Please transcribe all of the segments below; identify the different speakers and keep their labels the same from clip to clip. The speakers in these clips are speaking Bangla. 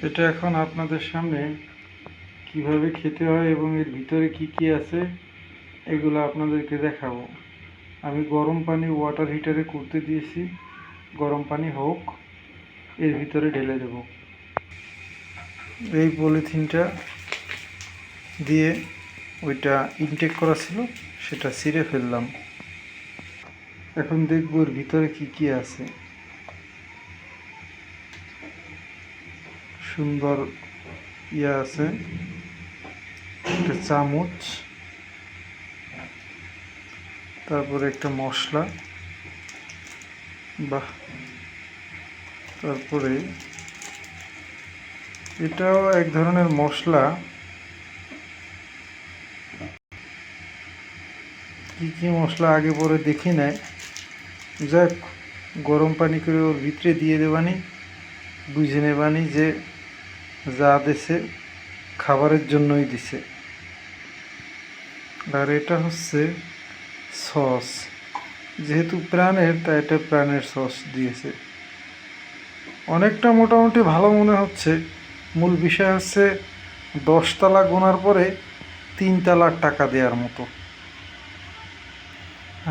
Speaker 1: এটা এখন আপনাদের সামনে কিভাবে খেতে হয় এবং এর ভিতরে কি কি আছে এগুলো আপনাদেরকে দেখাবো। আমি গরম পানি ওয়াটার হিটারে করতে দিয়েছি, গরম পানি হোক, এর ভিতরে ঢেলে দেব। এই পলিথিনটা দিয়ে ওইটা ইনটেক করা ছিল সেটা ছিঁড়ে ফেললাম। এখন দেখব এর ভিতরে কি কি আছে। সুন্দর আছে, একটা চামচ, তারপরে একটা মশলা, বাহ, তারপরে এটাও এক ধরনের মশলা। কি কি মশলা আগে পরে দেখি নাই, যাক গরম পানি করে ওর ভিতরে দিয়ে দেবানি, বুঝে নেবানি যে যা দেছে খাবারের জন্যই দিছে। আর এটা হচ্ছে সস, যেহেতু প্রাণের তাই এটা প্রাণের সস দিয়েছে। অনেকটা মোটামুটি ভালো মনে হচ্ছে। মূল বিষয় হচ্ছে 10 তালা গোনার পরে 3 তালার টাকা দেওয়ার মতো।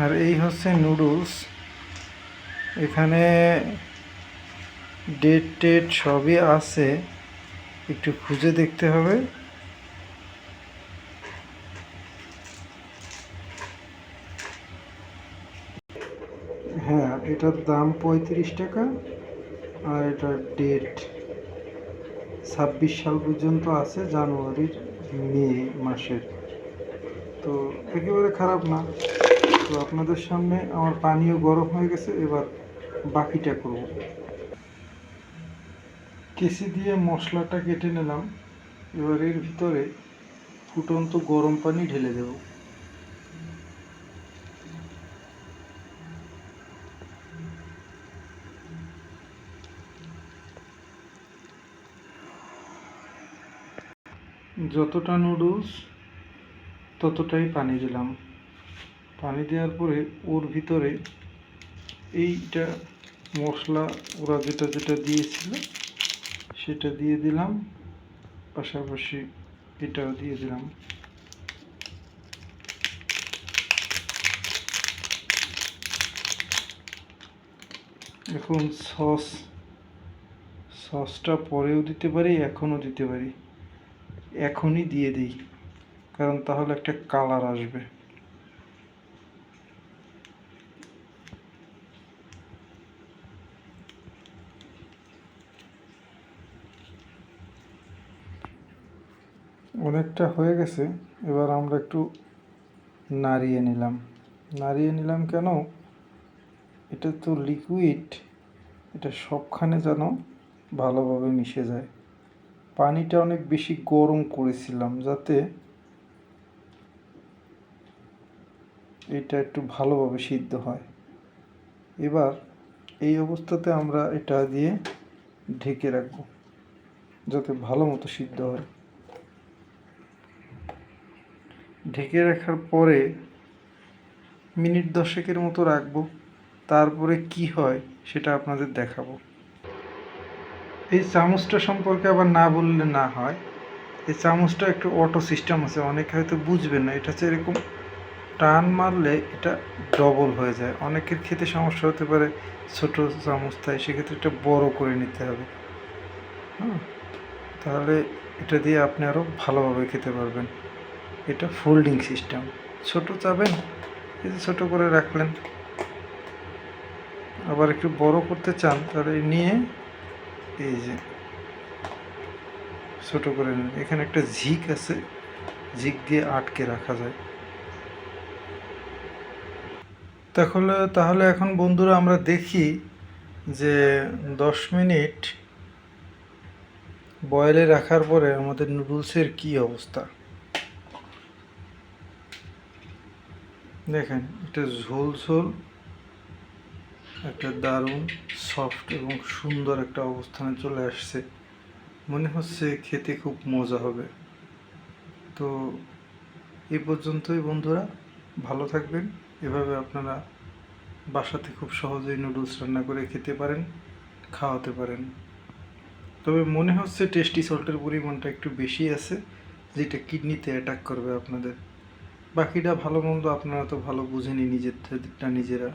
Speaker 1: আর এই হচ্ছে নুডলস। এখানে ডেট টেট সবই আছে, একটু খুঁজে দেখতে হবে। হ্যাঁ, এটার দাম 35 টাকা, আর এটার ডেট 26 সাল পর্যন্ত আছে, জানুয়ারির মে মাসের। তো একেবারে খারাপ না। তো আপনাদের সামনে আমার পানিও গরম হয়ে গেছে, এবার বাকিটা করব। কেসি দিয়ে মশলাটা কেটে নিলাম, এবার এর ভিতরে ফুটন্ত গরম পানি ঢেলে দেব। যতটা নুডলস ততটাই পানি দিলাম। পানি দেওয়ার পরে ওর ভিতরে এইটা মশলা ওরা যেটা যেটা দিয়েছিল সেটা দিয়ে দিলাম, পাশাপাশি এটাও দিয়ে দিলাম। এখন সসটা পরেও দিতে পারি, এখনও দিতে পারি। এখনই দিয়ে দিই, কারণ তাহলে একটা কালার আসবে। অনেকটা হয়ে গেছে, এবার আমরা একটু নাড়িয়ে নিলাম কেন, এটা তো লিকুইড, এটা সবখানে যেন ভালোভাবে মিশে যায়। পানিটা অনেক বেশি গরম করেছিলাম যাতে এটা একটু ভালোভাবে সিদ্ধ হয়। এবার এই অবস্থাতে আমরা এটা দিয়ে ঢেকে রাখবো যাতে ভালো মতো সিদ্ধ হয়। ঢেকে রাখার পরে মিনিট 10 মতো রাখবো, তারপরে কি হয় সেটা আপনাদের দেখাবো। এই চামচটা সম্পর্কে আবার না বললে না হয়। এই চামচটা একটু অটো সিস্টেম আছে, অনেকে হয়তো বুঝবেন না। এটা হচ্ছে এরকম টান মারলে এটা ডবল হয়ে যায়। অনেকের খেতে সমস্যা হতে পারে, ছোট চামচ তাই সেক্ষেত্রে এটা বড় করে নিতে হবে। হ্যাঁ, তাহলে এটা দিয়ে আপনি আরও ভালোভাবে খেতে পারবেন। এটা ফোল্ডিং সিস্টেম, ছোট চাবেন এই যে ছোটো করে রাখলেন, আবার একটু বড় করতে চান তাহলে নিয়ে এই যে ছোটো করে নিন। এখানে একটা ঝিক আছে, ঝিক দিয়ে আটকে রাখা যায়। তাহলে এখন বন্ধুরা আমরা দেখি যে 10 মিনিট বয়েলে রাখার পরে আমাদের নুডলসের কি অবস্থা। দেখেন এটা ঝোল ঝোল, একটা দারুণ সফট এবং সুন্দর একটা অবস্থানে চলে আসছে। মনে হচ্ছে খেতে খুব মজা হবে। তো এই পর্যন্তই বন্ধুরা, ভালো থাকবেন। এভাবে আপনারা বাসাতে খুব সহজেই নুডলস রান্না করে খেতে পারেন, খাওয়াতে পারেন। তবে মনে হচ্ছে টেস্টি সল্টের পরিমাণটা একটু বেশি আছে, যেটা কিডনিতে অ্যাটাক করবে আপনাদের। বাকিটা ভালো মন্দ আপনারা তো ভালো বুঝেনি নিজেরটা নিজেরা।